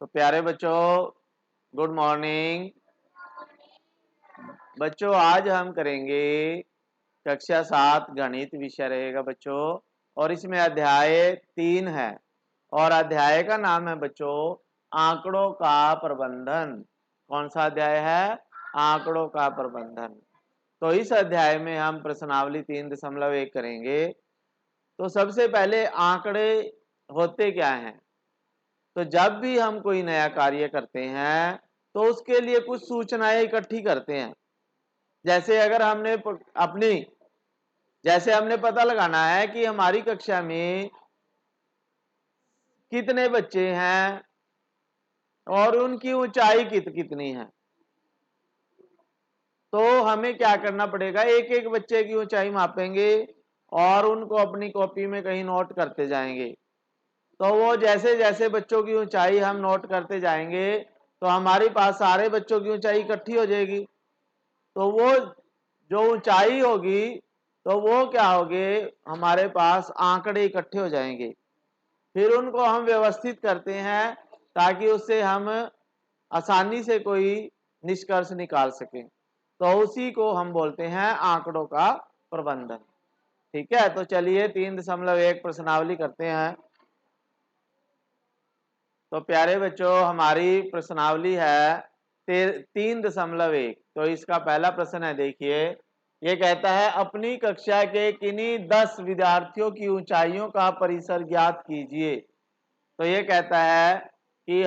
तो प्यारे बच्चों, गुड मॉर्निंग। बच्चों, आज हम करेंगे कक्षा 7 गणित विषय रहेगा बच्चों, और इसमें अध्याय 3 है और अध्याय का नाम है बच्चों आंकड़ों का प्रबंधन। कौन सा अध्याय है? आंकड़ों का प्रबंधन। तो इस अध्याय में हम प्रश्नावली 3.1 करेंगे। तो सबसे पहले आंकड़े होते क्या हैं? तो जब भी हम कोई नया कार्य करते हैं तो उसके लिए कुछ सूचनाएं इकट्ठी करते हैं। जैसे अगर हमने पता लगाना है कि हमारी कक्षा में कितने बच्चे हैं और उनकी ऊंचाई कितनी है, तो हमें क्या करना पड़ेगा, एक एक बच्चे की ऊंचाई मापेंगे और उनको अपनी कॉपी में कहीं नोट करते जाएंगे। तो वो जैसे जैसे बच्चों की ऊंचाई हम नोट करते जाएंगे तो हमारे पास सारे बच्चों की ऊंचाई इकट्ठी हो जाएगी। तो वो जो ऊंचाई होगी तो वो क्या होगे, हमारे पास आंकड़े इकट्ठे हो जाएंगे। फिर उनको हम व्यवस्थित करते हैं ताकि उससे हम आसानी से कोई निष्कर्ष निकाल सकें। तो उसी को हम बोलते हैं आंकड़ों का प्रबंधन। ठीक है, तो चलिए 3.1 प्रश्नावली करते हैं। तो प्यारे बच्चों, हमारी प्रश्नावली है 3.1। तो इसका पहला प्रश्न है, देखिए, ये कहता है अपनी कक्षा के किन्हीं 10 विद्यार्थियों की ऊंचाइयों का परिसर ज्ञात कीजिए। तो ये कहता है कि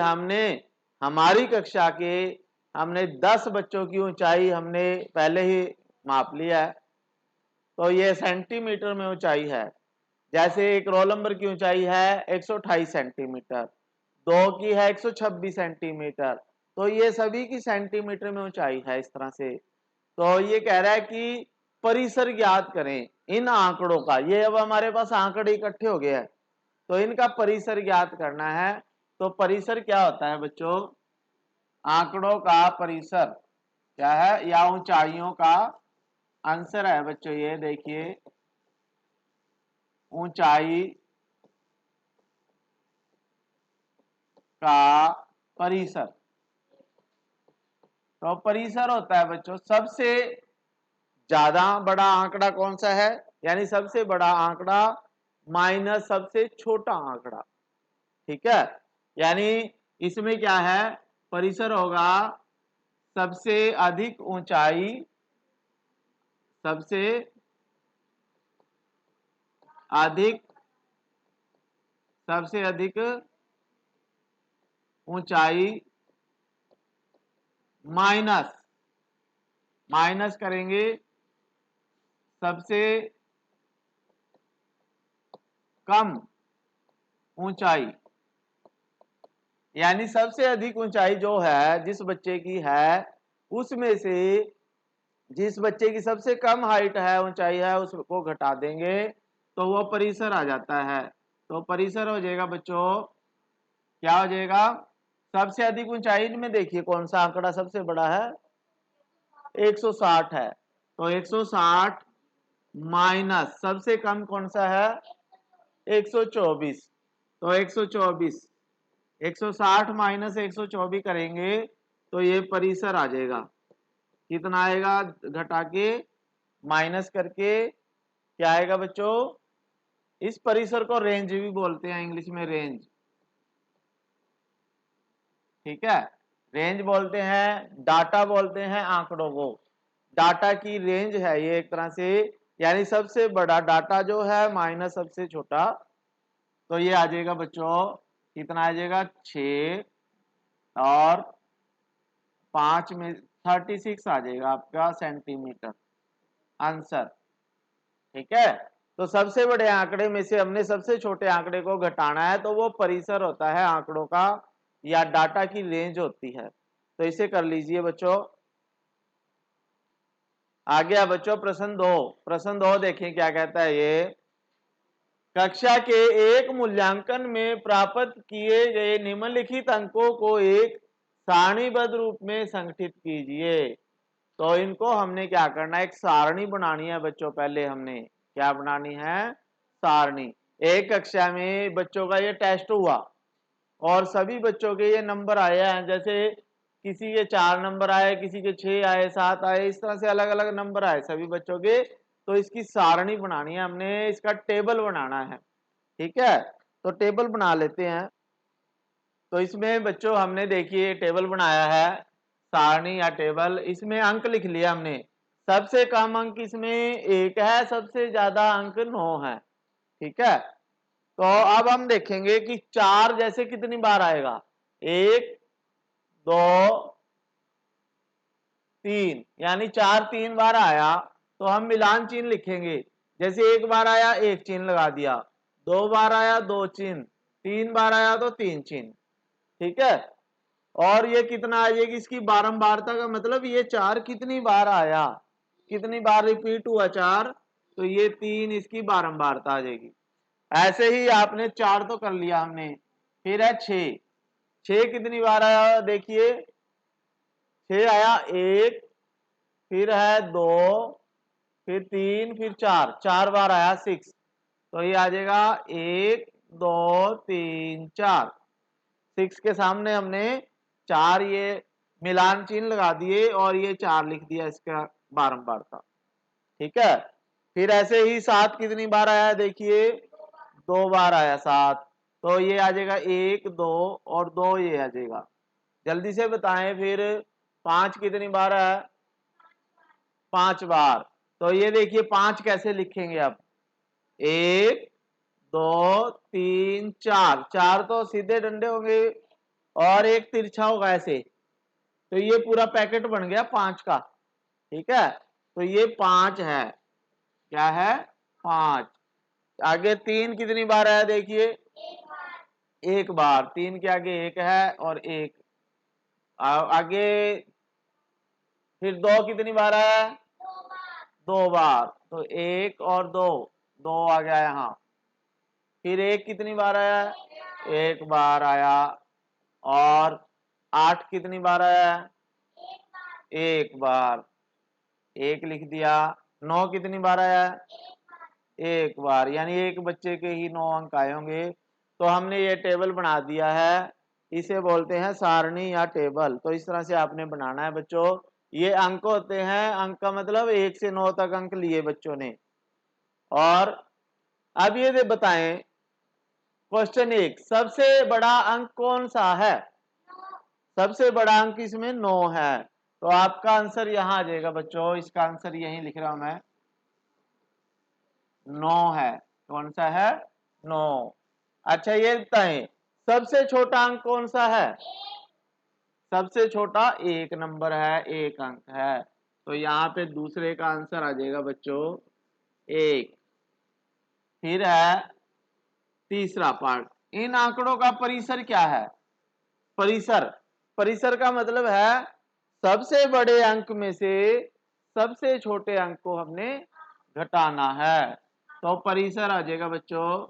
हमारी कक्षा के 10 बच्चों की ऊंचाई हमने पहले ही माप लिया है। तो ये सेंटीमीटर में ऊंचाई है। जैसे एक रोल नंबर की ऊंचाई है 128 सेंटीमीटर, 2 की है 126 सेंटीमीटर, तो ये सभी की सेंटीमीटर में ऊंचाई है इस तरह से। तो ये कह रहा है कि परिसर ज्ञात करें इन आंकड़ों का। ये अब हमारे पास आंकड़े इकट्ठे हो गए हैं तो इनका परिसर ज्ञात करना है। तो परिसर क्या होता है बच्चों? आंकड़ों का परिसर क्या है, या ऊंचाइयों का आंसर है बच्चों, ये देखिए, ऊंचाई का परिसर। तो परिसर होता है बच्चों सबसे ज्यादा बड़ा आंकड़ा कौन सा है, यानी सबसे बड़ा आंकड़ा माइनस सबसे छोटा आंकड़ा। ठीक है, यानी इसमें क्या है, परिसर होगा सबसे अधिक ऊंचाई, सबसे अधिक सबसे अधिक ऊंचाई माइनस माइनस करेंगे सबसे कम ऊंचाई। यानी सबसे अधिक ऊंचाई जो है जिस बच्चे की है उसमें से जिस बच्चे की सबसे कम हाइट है, ऊंचाई है, उसको घटा देंगे तो वो परिसर आ जाता है। तो परिसर हो जाएगा बच्चों, क्या हो जाएगा, सबसे अधिक ऊंचाई में देखिए कौन सा आंकड़ा सबसे बड़ा है, 160 है। तो 160 माइनस सबसे कम कौन सा है, 124। तो 124, 160 माइनस 124 करेंगे तो ये परिसर आ जाएगा। कितना आएगा, घटा के माइनस करके क्या आएगा बच्चों, इस परिसर को रेंज भी बोलते हैं, इंग्लिश में रेंज। ठीक है, रेंज बोलते हैं, डाटा बोलते हैं आंकड़ों को। डाटा की रेंज है ये एक तरह से, यानी सबसे बड़ा डाटा जो है माइनस सबसे छोटा। तो ये आ जाएगा बच्चों, कितना आ जाएगा, 6 और 5 में 36 आ जाएगा आपका सेंटीमीटर आंसर। ठीक है, तो सबसे बड़े आंकड़े में से हमने सबसे छोटे आंकड़े को घटाना है, तो वो परिसर होता है आंकड़ों का, या डाटा की रेंज होती है। तो इसे कर लीजिए बच्चों। आ गया बच्चों प्रश्न 2 देखें क्या कहता है ये, कक्षा के एक मूल्यांकन में प्राप्त किए गए निम्नलिखित अंकों को एक सारणीबद्ध रूप में संगठित कीजिए। तो इनको हमने क्या करना है, एक सारणी बनानी है बच्चों। पहले हमने क्या बनानी है, सारणी। एक कक्षा में बच्चों का ये टेस्ट हुआ और सभी बच्चों के ये नंबर आए हैं, जैसे किसी के 4 नंबर आए, किसी के 6 आए, 7 आए, इस तरह से अलग अलग नंबर आए सभी बच्चों के। तो इसकी सारणी बनानी है हमने, इसका टेबल बनाना है। ठीक है, तो टेबल बना लेते हैं। तो इसमें बच्चों हमने देखिए टेबल बनाया है, सारणी या टेबल। इसमें अंक लिख लिया हमने। सबसे कम अंक इसमें 1 है, सबसे ज्यादा अंक 9 है। ठीक है, तो अब हम देखेंगे कि 4 जैसे कितनी बार आएगा। 1 2 3, यानी 4 3 बार आया तो हम मिलान चिन्ह लिखेंगे। जैसे 1 बार आया 1 चिन्ह लगा दिया, 2 बार आया 2 चिन्ह, 3 बार आया तो 3 चिन्ह। ठीक है, और ये कितना आ जाएगी, इसकी बारंबारता का मतलब ये 4 कितनी बार आया, कितनी बार रिपीट हुआ 4, तो ये 3 इसकी बारंबारता आ जाएगी। ऐसे ही आपने 4 तो कर लिया हमने। फिर है 6, 6 कितनी बार आया देखिए, 6 आया 1, फिर है 2, फिर 3, फिर 4, 4 बार आया 6। तो ये आ जाएगा 1 2 3 4। 6 के सामने हमने 4 ये मिलान चिन्ह लगा दिए और ये 4 लिख दिया इसका बारंबारता। ठीक है, फिर ऐसे ही 7 कितनी बार आया देखिए, 2 बार आया 7। तो ये आ जाएगा 1 2 और 2 ये आ जाएगा। जल्दी से बताएं फिर 5 कितनी बार आया, 5 बार। तो ये देखिए 5 कैसे लिखेंगे अब, 1 2 3 4, 4 तो सीधे डंडे होंगे और एक तिरछा होगा ऐसे, तो ये पूरा पैकेट बन गया 5 का। ठीक है, तो ये 5 है, क्या है 5। आगे 3 कितनी बार आया देखिए, 1 बार, 3 के आगे 1 है और 1 आगे। फिर 2 कितनी बार आया, 2 बार, तो 1 और 2, 2 आ गया यहाँ। फिर 1 कितनी बार आया, 1 बार आया। और 8 कितनी बार आया, 1 बार, 1 लिख दिया। 9 कितनी बार आया, 1 बार, यानी एक बच्चे के ही 9 अंक आए होंगे। तो हमने ये टेबल बना दिया है, इसे बोलते हैं सारणी या टेबल। तो इस तरह से आपने बनाना है बच्चों। ये अंक होते हैं, अंक का मतलब 1 से 9 तक अंक लिए बच्चों ने। और अब ये बताएं, क्वेश्चन 1, सबसे बड़ा अंक कौन सा है, सबसे बड़ा अंक इसमें 9 है। तो आपका आंसर यहां आ जाएगा बच्चों, इसका आंसर यही लिख रहा हूं मैं, 9 है। कौन सा है, 9। अच्छा ये बताएं, सबसे छोटा अंक कौन सा है, सबसे छोटा 1 नंबर है, 1 अंक है। तो यहाँ पे दूसरे का आंसर आ जाएगा बच्चों 1। फिर है तीसरा पार्ट, इन आंकड़ों का परिसर क्या है। परिसर, परिसर का मतलब है सबसे बड़े अंक में से सबसे छोटे अंक को हमने घटाना है। तो परिसर आ जाएगा बच्चों,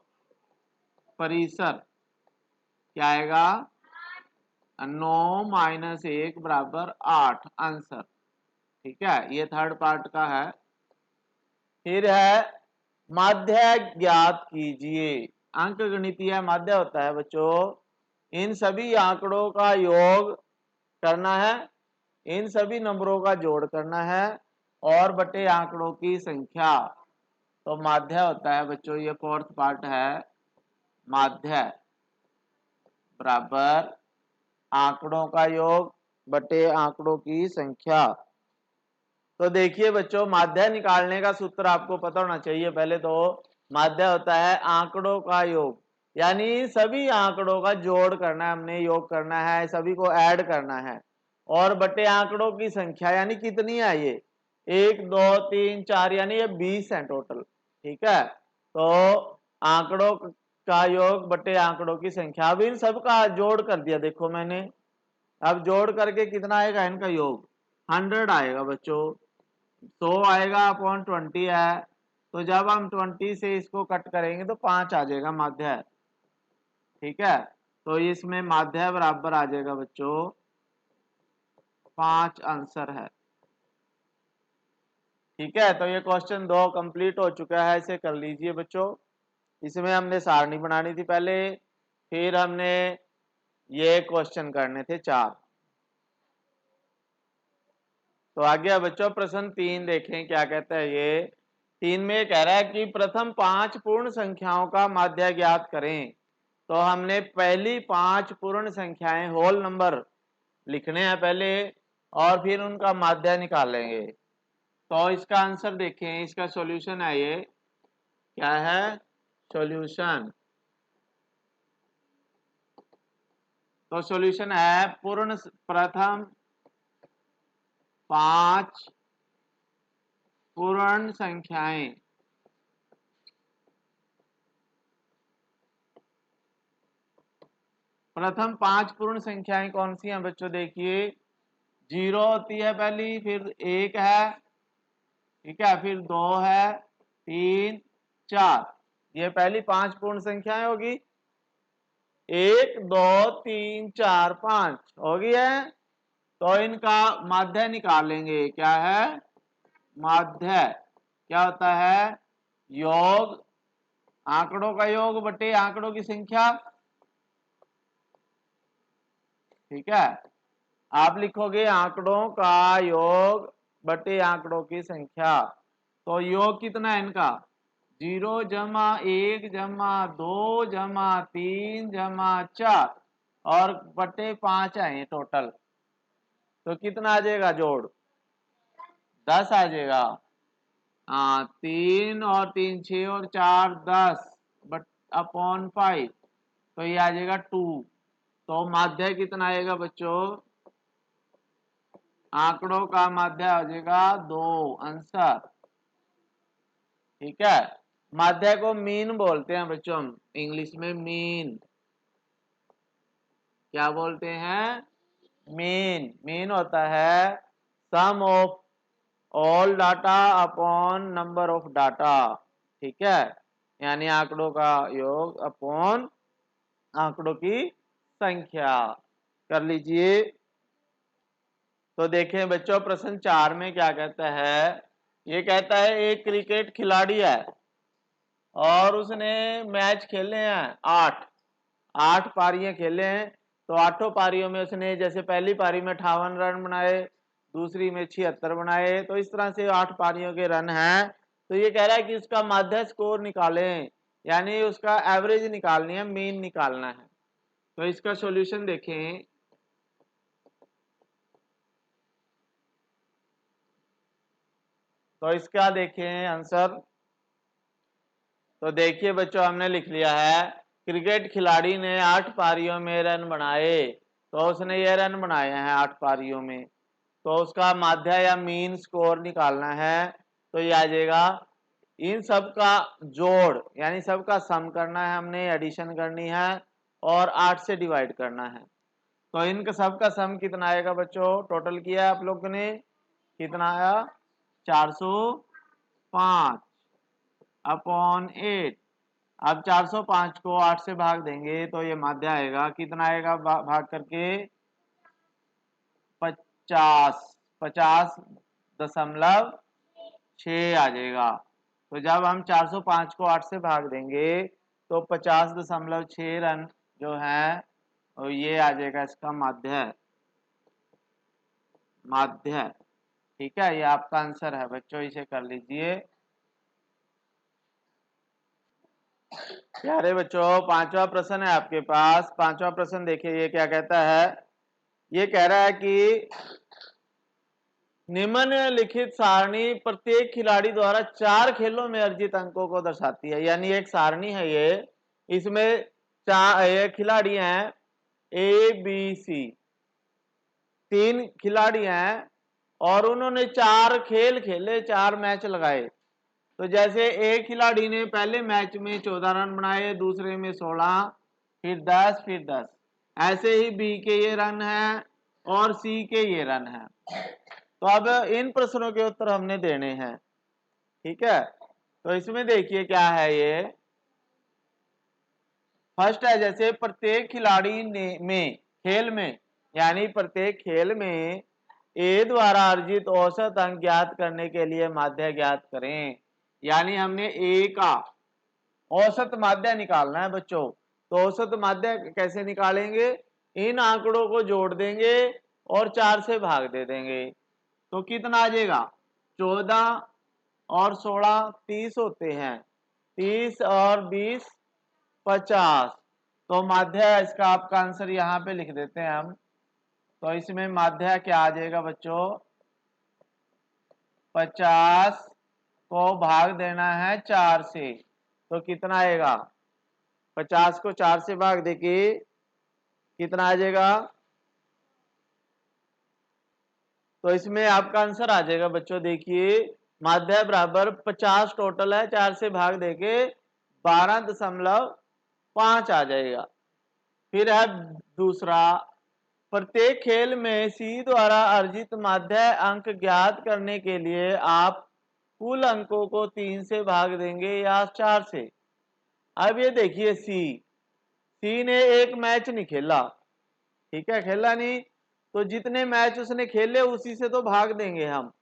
परिसर क्या आएगा, 9 माइनस 1 बराबर 8 आंसर। ठीक है, ये थर्ड पार्ट का है। फिर है माध्य ज्ञात कीजिए। अंक गणितीय माध्य होता है बच्चों, इन सभी आंकड़ों का योग करना है, इन सभी नंबरों का जोड़ करना है और बटे आंकड़ों की संख्या। तो माध्य होता है बच्चों, ये फोर्थ पार्ट है, माध्य बराबर आंकड़ों का योग बटे आंकड़ों की संख्या। तो देखिए बच्चों, माध्य निकालने का सूत्र आपको पता होना चाहिए पहले तो। माध्य होता है आंकड़ों का योग, यानी सभी आंकड़ों का जोड़ करना है हमने, योग करना है, सभी को ऐड करना है। और बटे आंकड़ों की संख्या, यानी कितनी है ये, 1 2 3 4, यानी ये 20 है टोटल। ठीक है, तो आंकड़ों का योग बटे आंकड़ों की संख्या। अब इन सब का जोड़ कर दिया देखो मैंने। अब जोड़ करके कितना आएगा इनका योग, 100 आएगा बच्चों। 100 आएगा अपॉन 20 है, तो जब हम 20 से इसको कट करेंगे तो 5 आ जाएगा माध्य। ठीक है, तो इसमें माध्य बराबर आ जाएगा बच्चों 5 आंसर है। ठीक है, तो ये क्वेश्चन 2 कंप्लीट हो चुका है, इसे कर लीजिए बच्चों। इसमें हमने सारणी बनानी थी पहले, फिर हमने ये क्वेश्चन करने थे 4। तो आगे बच्चों प्रश्न 3 देखें क्या कहता है ये। 3 में कह रहा है कि प्रथम 5 पूर्ण संख्याओं का माध्य ज्ञात करें। तो हमने पहली 5 पूर्ण संख्याएं होल नंबर लिखने हैं पहले और फिर उनका माध्य निकालेंगे। तो इसका आंसर देखें, इसका सॉल्यूशन है ये, क्या है सॉल्यूशन। तो सॉल्यूशन है प्रथम 5 पूर्ण संख्याएं प्रथम 5 पूर्ण संख्याएं कौन सी हैं बच्चों, देखिए 0 होती है पहली, फिर 1 है, ठीक है, फिर 2 है, 3, 4, ये पहली 5 पूर्ण संख्याएं होगी। 1 2 3 4 5 होगी है। तो इनका माध्य निकालेंगे, क्या है माध्य, क्या होता है योग, आंकड़ों का योग बटे आंकड़ों की संख्या, ठीक है। आप लिखोगे आंकड़ों का योग बटे आंकड़ों की संख्या। तो योग कितना है इनका 0 जमा 1 जमा 2 जमा 3 जमा 4 और बटे 5 है टोटल। तो कितना आ जाएगा जोड़ 10 आ जाएगा। हाँ 3 और 3 6 और 4 10 बट अपॉन 5, तो ये आ जाएगा 2। तो माध्य कितना आएगा बच्चों, आंकड़ों का माध्य आ जाएगा 2 आंसर, ठीक है। माध्य को मीन बोलते हैं बच्चों, हम इंग्लिश में मीन, क्या बोलते हैं मीन। मीन होता है sum of all data upon number of data, ठीक है, यानी आंकड़ों का योग अपॉन आंकड़ों की संख्या। कर लीजिए। तो देखें बच्चों प्रश्न 4 में क्या कहता है। ये कहता है एक क्रिकेट खिलाड़ी है और उसने मैच खेले हैं 8 पारियां खेले हैं। तो 8 पारियों में उसने जैसे पहली पारी में 58 रन बनाए, दूसरी में 76 बनाए, तो इस तरह से 8 पारियों के रन हैं। तो ये कह रहा है कि उसका माध्य स्कोर निकालें, यानी उसका एवरेज निकालनी है, मीन निकालना है। तो इसका सॉल्यूशन देखें। तो इसका देखें आंसर। तो देखिए बच्चों हमने लिख लिया है क्रिकेट खिलाड़ी ने 8 पारियों में रन बनाए। तो उसने ये रन बनाए हैं 8 पारियों में, तो उसका माध्य या मीन स्कोर निकालना है। तो ये आ जाएगा इन सब का जोड़, यानी सबका सम करना है, हमने एडिशन करनी है और 8 से डिवाइड करना है। तो इनका सबका सम कितना आएगा बच्चों, टोटल किया आप लोगों ने, कितना आया 405 अपॉन 8। अब 405 को 8 से भाग देंगे तो ये माध्य आएगा, कितना आएगा भाग करके 50.6 आ जाएगा। तो जब हम 405 को 8 से भाग देंगे तो 50.6 रन जो है और ये आ जाएगा इसका माध्य, माध्य, ठीक है। ये आपका आंसर है बच्चों, इसे कर लीजिए। प्यारे बच्चों 5वां प्रश्न है आपके पास। 5वां प्रश्न देखिए ये क्या कहता है। ये कह रहा है कि निम्नलिखित सारणी प्रत्येक खिलाड़ी द्वारा 4 खेलों में अर्जित अंकों को दर्शाती है। यानी एक सारणी है ये, इसमें 4 खिलाड़ी हैं ए बी सी, 3 खिलाड़ी हैं और उन्होंने 4 खेल खेले, 4 मैच लगाए। तो जैसे एक खिलाड़ी ने पहले मैच में 14 रन बनाए, दूसरे में 16, फिर 10, फिर 10, ऐसे ही बी के ये रन हैं और सी के ये रन हैं। तो अब इन प्रश्नों के उत्तर हमने देने हैं, ठीक है। तो इसमें देखिए क्या है ये। फर्स्ट है जैसे प्रत्येक खिलाड़ी में खेल में, यानी प्रत्येक खेल में ए द्वारा अर्जित औसत अंक ज्ञात करने के लिए माध्य ज्ञात करें। यानी हमने ए का औसत माध्य निकालना है बच्चों। तो औसत माध्य कैसे निकालेंगे, इन आंकड़ों को जोड़ देंगे और 4 से भाग दे देंगे। तो कितना आ जाएगा? 14 और 16 30 होते हैं, 30 और 20 50। तो माध्य इसका आपका आंसर यहाँ पे लिख देते हैं हम। तो इसमें माध्य क्या आ जाएगा बच्चों? 50 को भाग देना है 4 से, तो कितना आएगा? 50 को 4 से भाग देके कितना आ जाएगा? तो इसमें आपका आंसर आ जाएगा बच्चों, देखिए माध्य बराबर 50 टोटल है, 4 से भाग देके 12.5 आ जाएगा। फिर है दूसरा, प्रत्येक खेल में सी द्वारा अर्जित माध्य अंक ज्ञात करने के लिए आप कुल अंकों को 3 से भाग देंगे या 4 से। अब ये देखिए सी ने एक मैच नहीं खेला, ठीक है, खेला नहीं, तो जितने मैच उसने खेले उसी से तो भाग देंगे हम।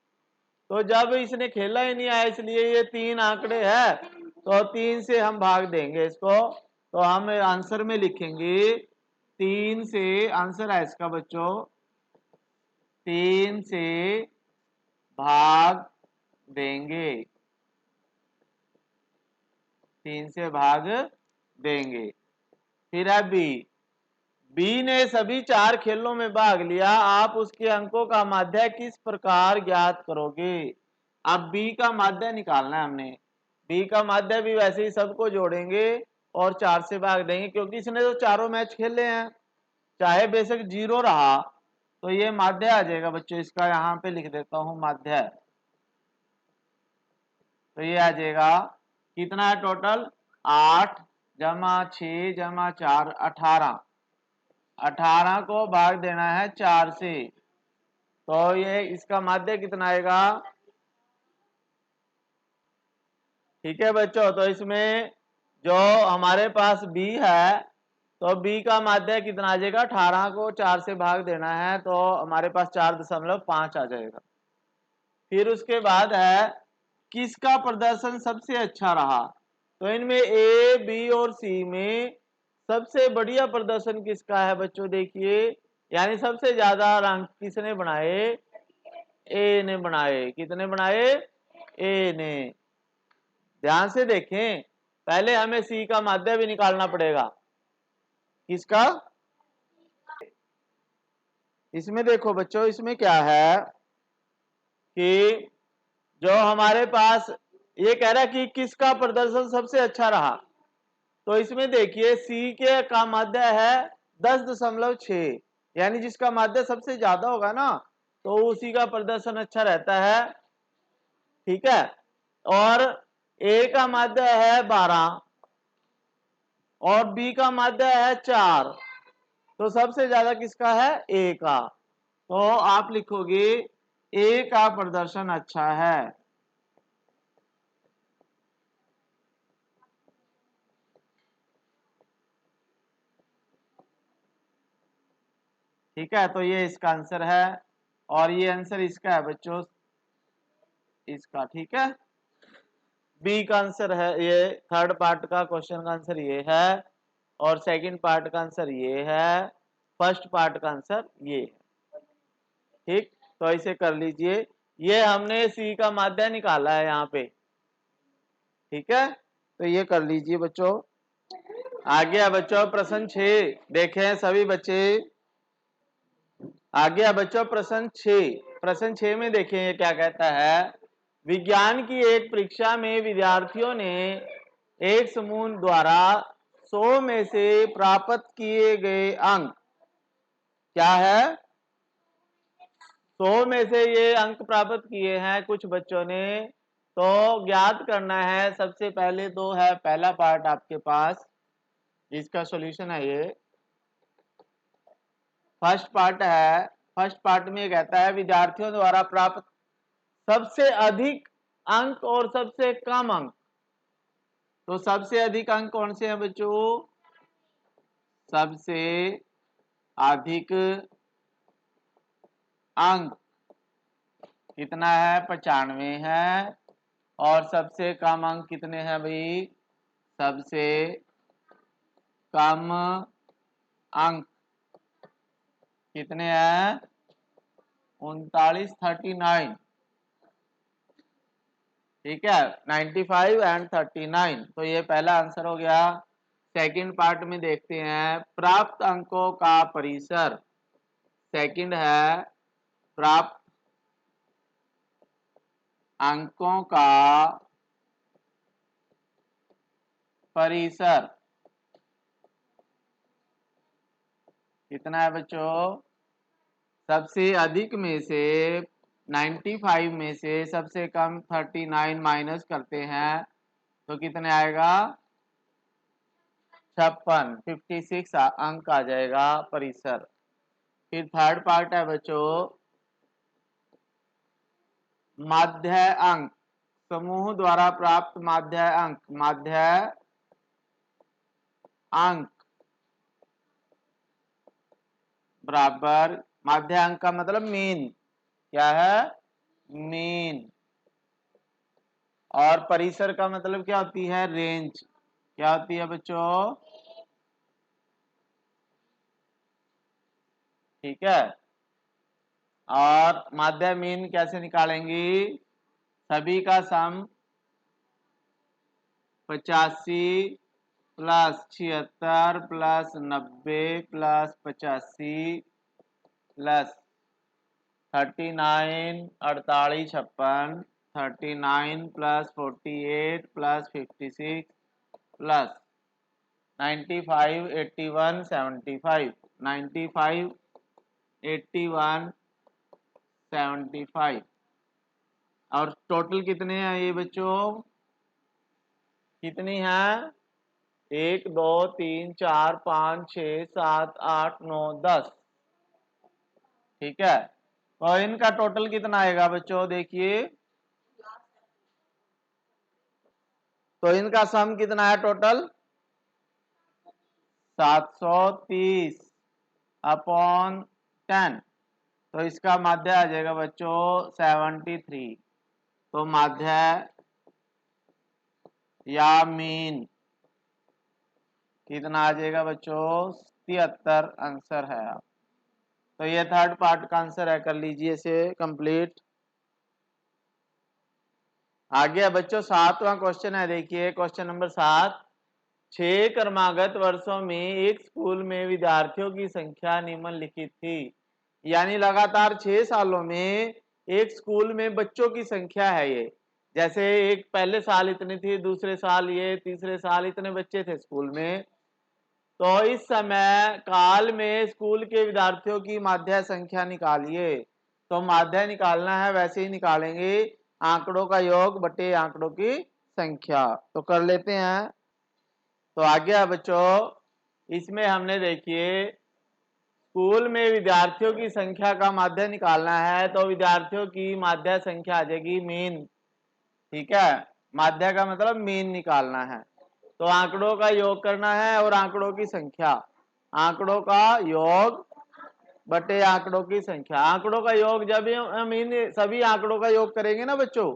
तो जब इसने खेला ही नहीं है, इसलिए ये 3 आंकड़े हैं, तो 3 से हम भाग देंगे इसको। तो हम आंसर में लिखेंगे 3 से, आंसर है इसका बच्चों 3 से भाग देंगे, 3 से भाग देंगे। फिर है बी ने सभी 4 खेलों में भाग लिया, आप उसके अंकों का माध्य किस प्रकार ज्ञात करोगे? अब बी का माध्य निकालना है हमने। बी का माध्य भी वैसे ही सबको जोड़ेंगे और 4 से भाग देंगे, क्योंकि इसने तो चारों मैच खेले हैं, चाहे बेशक 0 रहा तो ये माध्य आ जाएगा बच्चों। इसका यहाँ पे लिख देता हूं माध्य। तो ये आ जाएगा कितना है टोटल? 8 जमा 6 जमा 4 18। 18 को भाग देना है 4 से, तो ये इसका माध्य कितना आएगा? ठीक है बच्चों, तो इसमें जो हमारे पास बी है, तो बी का माध्य कितना आ जाएगा? 18 को 4 से भाग देना है, तो हमारे पास 4.5 आ जाएगा। फिर उसके बाद है किसका प्रदर्शन सबसे अच्छा रहा? तो इनमें ए बी और सी में सबसे बढ़िया प्रदर्शन किसका है बच्चों? देखिए, यानी सबसे ज्यादा रंक किसने बनाए? ए ने बनाए। कितने बनाए? ए ने। ध्यान से देखें, पहले हमें सी का माध्य भी निकालना पड़ेगा। किसका? इसमें देखो बच्चों, इसमें क्या है कि जो हमारे पास ये कह रहा है कि किसका प्रदर्शन सबसे अच्छा रहा, तो इसमें देखिए सी के का माध्य है 10.6, यानी जिसका माध्य सबसे ज्यादा होगा ना, तो उसी का प्रदर्शन अच्छा रहता है, ठीक है। और ए का माध्य है 12 और बी का माध्य है 4, तो सबसे ज्यादा किसका है? ए का। तो आप लिखोगे ए का प्रदर्शन अच्छा है। ठीक है, तो ये इसका आंसर है, और ये आंसर इसका है बच्चों, इसका। ठीक है, बी का आंसर है ये। थर्ड पार्ट का क्वेश्चन का आंसर ये है, और सेकंड पार्ट का आंसर ये है, फर्स्ट पार्ट का आंसर ये है। ठीक, तो इसे कर लीजिए। ये हमने सी का माध्य निकाला है यहाँ पे, ठीक है, तो ये कर लीजिए बच्चों। आ गया बच्चों प्रश्न 6, देखें सभी बच्चे। आ गया बच्चों प्रश्न 6। प्रश्न 6 में देखें ये क्या कहता है। विज्ञान की एक परीक्षा में विद्यार्थियों ने एक समूह द्वारा 100 में से प्राप्त किए गए अंक क्या है? 100 में से ये अंक प्राप्त किए हैं कुछ बच्चों ने, तो ज्ञात करना है। सबसे पहले तो है पहला पार्ट आपके पास, इसका सॉल्यूशन है ये फर्स्ट पार्ट है। फर्स्ट पार्ट में कहता है विद्यार्थियों द्वारा प्राप्त सबसे अधिक अंक और सबसे कम अंक। तो सबसे अधिक अंक कौन से हैं बच्चों? सबसे अधिक अंक कितना है? 95 है। और सबसे कम अंक कितने हैं भाई? सबसे कम अंक कितने हैं? 39 ठीक है, 95 एंड 39, तो ये पहला आंसर हो गया। सेकंड पार्ट में देखते हैं प्राप्त अंकों का परिसर। सेकंड है प्राप्त अंकों का परिसर कितना है बच्चों? सबसे अधिक में से 95 में से सबसे कम 39 माइनस करते हैं तो कितने आएगा? 56 अंक आ जाएगा परिसर। फिर थर्ड पार्ट है बच्चों माध्य अंक। समूह द्वारा प्राप्त माध्य अंक। माध्य अंक बराबर, माध्य अंक का मतलब मीन, क्या है? मीन। और परिसर का मतलब क्या होती है? रेंज। क्या होती है बच्चों? ठीक है। और माध्य मीन कैसे निकालेंगी? सभी का सम 85 plus 76 plus 90 plus 85 plus 39 48 56 39 plus 48 plus 56 plus 95 81 75 95 81 75 और टोटल कितने हैं ये बच्चों? कितनी है? 1 2 3 4 5 6 7 8 9 10। ठीक है, तो इनका टोटल कितना आएगा बच्चों? देखिए तो इनका सम कितना है टोटल? 730 अपॉन 10, तो इसका माध्य आ जाएगा बच्चों 73। तो माध्य या मीन कितना आ जाएगा बच्चों? 73 आंसर है। तो ये थर्ड पार्ट का आंसर है, कर लीजिए इसे कंप्लीट। आगे बच्चों सातवां क्वेश्चन है, देखिए क्वेश्चन नंबर 7। 6 क्रमागत वर्षों में एक स्कूल में विद्यार्थियों की संख्या निम्नलिखित थी। यानी लगातार 6 सालों में एक स्कूल में बच्चों की संख्या है ये। जैसे एक पहले साल इतनी थी, दूसरे साल ये, तीसरे साल इतने बच्चे थे स्कूल में। तो इस समय काल में स्कूल के विद्यार्थियों की माध्य संख्या निकालिए। तो माध्य निकालना है, वैसे ही निकालेंगे, आंकड़ों का योग बटे आंकड़ों की संख्या। तो कर लेते हैं। तो आगे है बच्चों, इसमें हमने देखिए स्कूल में विद्यार्थियों की संख्या का माध्य निकालना है, तो विद्यार्थियों की माध्य संख्या आ जाएगी मीन। ठीक है, माध्य का मतलब मीन निकालना है। तो आंकड़ों का योग करना है और आंकड़ों की संख्या, आंकड़ों का योग बटे आंकड़ों की संख्या। आंकड़ों का योग जब हम इन सभी आंकड़ों का योग करेंगे ना बच्चों,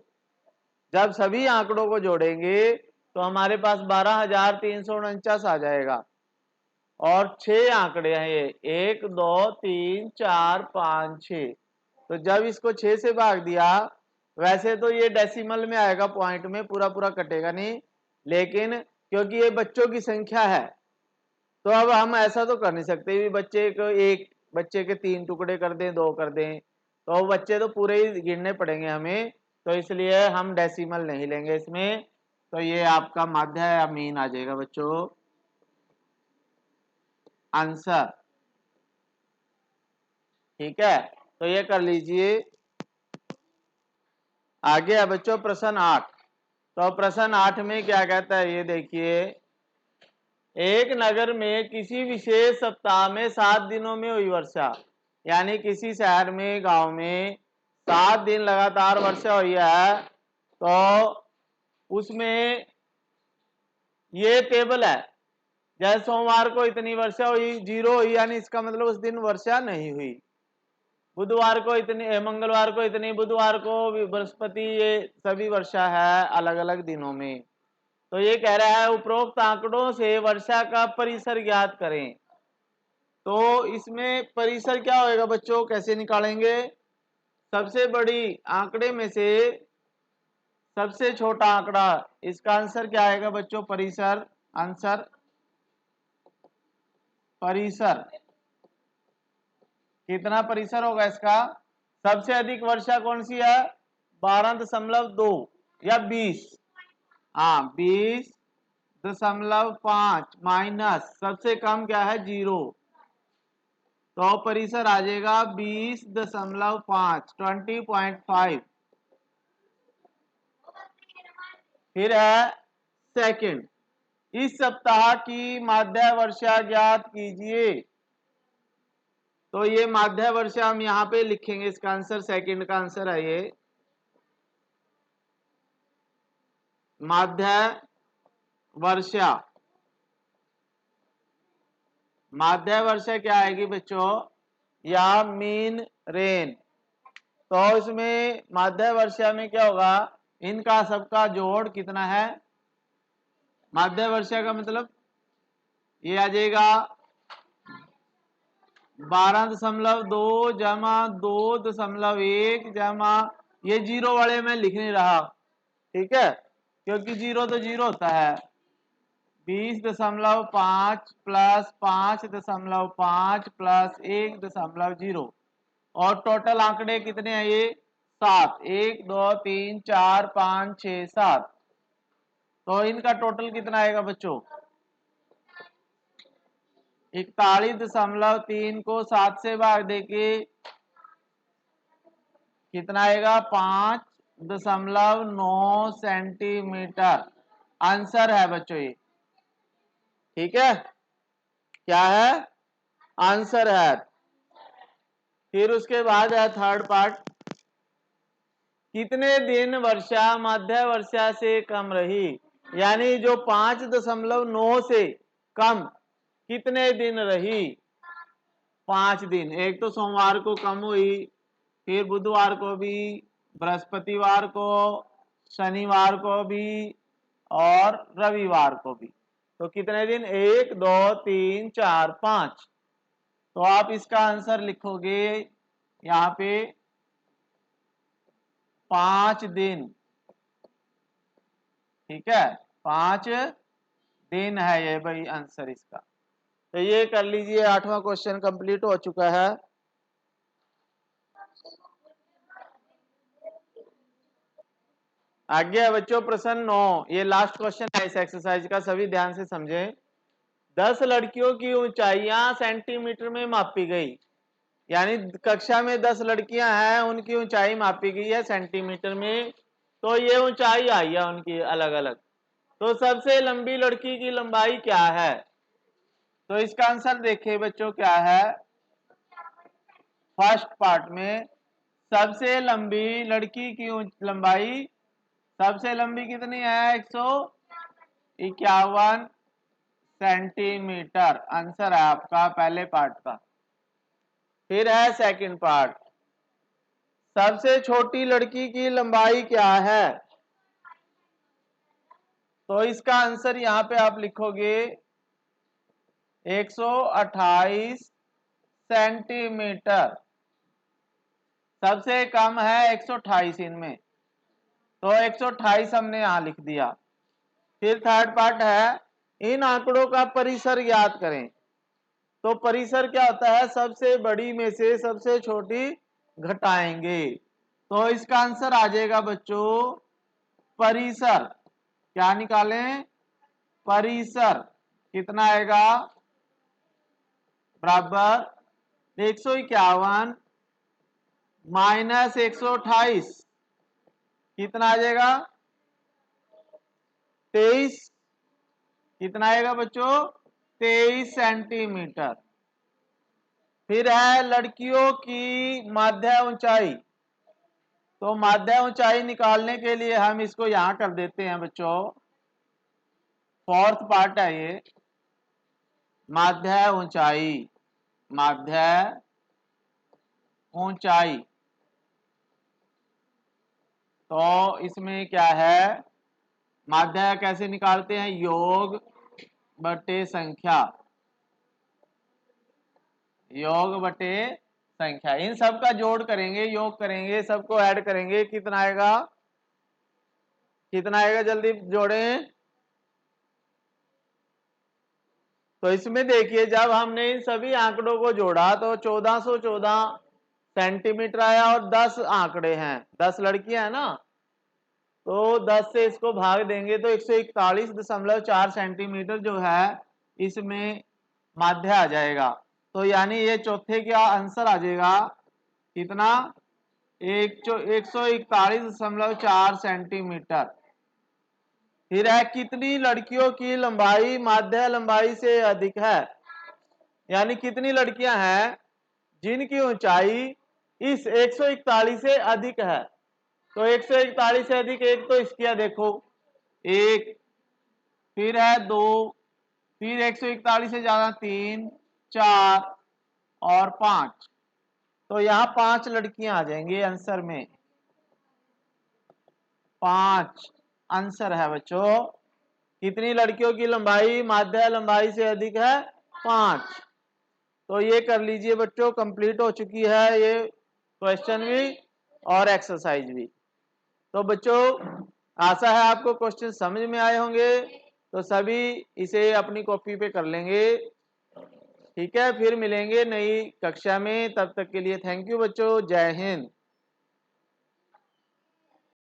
जब सभी आंकड़ों को जोड़ेंगे तो हमारे पास 12,349 आ जाएगा। और 6 आंकड़े हैं ये, 1 2 3 4 5 6। तो जब इसको 6 से भाग दिया, वैसे तो ये डेसिमल में आएगा, पॉइंट में पूरा पूरा कटेगा नहीं, लेकिन क्योंकि ये बच्चों की संख्या है तो अब हम ऐसा तो कर नहीं सकते भी बच्चे को एक बच्चे के 3 टुकड़े कर दें, 2 कर दें, तो बच्चे तो पूरे ही गिनने पड़ेंगे हमें। तो इसलिए हम डेसिमल नहीं लेंगे इसमें। तो ये आपका माध्य या मीन आ जाएगा बच्चों आंसर। ठीक है, तो ये कर लीजिए। आगे है बच्चों प्रश्न 8। तो प्रश्न 8 में क्या कहता है ये देखिए, एक नगर में किसी विशेष सप्ताह में 7 दिनों में हुई वर्षा। यानी किसी शहर में, गांव में 7 दिन लगातार वर्षा हुई है, तो उसमें ये टेबल है। जैसे सोमवार को इतनी वर्षा हुई, 0 हुई, यानी इसका मतलब उस दिन वर्षा नहीं हुई। बुधवार को इतनी, मंगलवार को इतनी, बुधवार को, बृहस्पति, ये सभी वर्षा है अलग अलग दिनों में। तो ये कह रहा है उपरोक्त आंकड़ों से वर्षा का परिसर ज्ञात करें। तो इसमें परिसर क्या होएगा बच्चों, कैसे निकालेंगे? सबसे बड़ी आंकड़े में से सबसे छोटा आंकड़ा, इसका आंसर क्या आएगा बच्चों? परिसर। आंसर परिसर। कितना परिसर होगा इसका? सबसे अधिक वर्षा कौन सी है? 12.2 या 20? हाँ, 20.5 माइनस सबसे कम क्या है? 0। तो परिसर आ जाएगा 20.5, 20.5। फिर है सेकंड, इस सप्ताह की माध्य वर्षा ज्ञात कीजिए। तो ये माध्य वर्षा हम यहाँ पे लिखेंगे, इसका आंसर सेकंड का आंसर है ये माध्य वर्षा। माध्य वर्षा क्या आएगी बच्चों? या मीन रेन। तो इसमें माध्य वर्षा में क्या होगा? इनका सबका जोड़ कितना है? माध्य वर्षा का मतलब ये आ जाएगा 12.2 जमा 2.1 जमा, ये जीरो वाले में लिख नहीं रहा, ठीक है, क्योंकि जीरो तो जीरो होता है। 20.5 प्लस 5.5 प्लस 1.0, और टोटल आंकड़े कितने हैं? ये 7, 1 2 3 4 5 6 7। तो इनका टोटल कितना आएगा बच्चों? 41.3 को 7 से भाग देके कितना आएगा? 5.9 सेंटीमीटर आंसर है बच्चों ये, ठीक है, क्या है? आंसर है। फिर उसके बाद है थर्ड पार्ट, कितने दिन वर्षा मध्य वर्षा से कम रही? यानी जो 5.9 से कम कितने दिन रही? 5 दिन। एक तो सोमवार को कम हुई, फिर बुधवार को भी, बृहस्पतिवार को, शनिवार को भी, और रविवार को भी। तो कितने दिन? 1 2 3 4 5। तो आप इसका आंसर लिखोगे यहाँ पे 5 दिन, ठीक है, 5 दिन है ये भाई आंसर इसका। तो ये कर लीजिए, 8वां क्वेश्चन कंप्लीट हो चुका है। आगे है बच्चों प्रश्न 9, ये लास्ट क्वेश्चन है इस एक्सरसाइज का, सभी ध्यान से समझें। 10 लड़कियों की ऊंचाइयां सेंटीमीटर में मापी गई, यानी कक्षा में 10 लड़कियां हैं, उनकी ऊंचाई मापी गई है सेंटीमीटर में। तो ये ऊंचाई आई है उनकी अलग अलग। तो सबसे लंबी लड़की की लंबाई क्या है? तो इसका आंसर देखिए बच्चों क्या है। फर्स्ट पार्ट में सबसे लंबी लड़की की लंबाई, सबसे लंबी कितनी है? 151 सेंटीमीटर आंसर है आपका पहले पार्ट का। फिर है सेकंड पार्ट, सबसे छोटी लड़की की लंबाई क्या है? तो इसका आंसर यहां पे आप लिखोगे 128 सेंटीमीटर। सबसे कम है 128 इनमें, तो 128 हमने यहां लिख दिया। फिर थर्ड पार्ट है, इन आंकड़ों का परिसर ज्ञात करें। तो परिसर क्या होता है? सबसे बड़ी में से सबसे छोटी घटाएंगे। तो इसका आंसर आ जाएगा बच्चों परिसर। क्या निकालें? परिसर कितना आएगा? बराबर 151 माइनस 128, कितना आ जाएगा? 23। कितना आएगा बच्चों? 23 सेंटीमीटर। फिर है लड़कियों की माध्य ऊंचाई। तो माध्य ऊंचाई निकालने के लिए हम इसको यहां कर देते हैं बच्चों, फोर्थ पार्ट है ये, माध्य ऊंचाई। माध्य ऊंचाई, तो इसमें क्या है? माध्य कैसे निकालते हैं? योग बटे संख्या। योग बटे संख्या, इन सब का जोड़ करेंगे, योग करेंगे, सबको ऐड करेंगे, कितना आएगा, कितना आएगा, जल्दी जोड़ें। तो इसमें देखिए जब हमने इन सभी आंकड़ों को जोड़ा तो 1414 सेंटीमीटर आया और 10 आंकड़े हैं, 10 लड़कियां हैं ना, तो 10 से इसको भाग देंगे तो 141.4 सेंटीमीटर जो है इसमें माध्य आ जाएगा। तो यानी ये चौथे का आंसर आ जाएगा कितना, 141.4 सेंटीमीटर। फिर है कितनी लड़कियों की लंबाई माध्य लंबाई से अधिक है, यानी कितनी लड़कियां हैं जिनकी ऊंचाई इस 141 से अधिक है। तो 141 से अधिक, एक तो इसकी है देखो, एक, फिर है दो, फिर 141 से ज्यादा 3, 4 और 5। तो यहाँ 5 लड़कियां आ जाएंगी आंसर में, 5 आंसर है बच्चों। कितनी लड़कियों की लंबाई माध्य लंबाई से अधिक है, 5। तो ये कर लीजिए बच्चों, कंप्लीट हो चुकी है ये क्वेश्चन भी और एक्सरसाइज भी। तो बच्चों आशा है आपको क्वेश्चन समझ में आए होंगे, तो सभी इसे अपनी कॉपी पे कर लेंगे। ठीक है, फिर मिलेंगे नई कक्षा में, तब तक के लिए थैंक यू बच्चों, जय हिंद।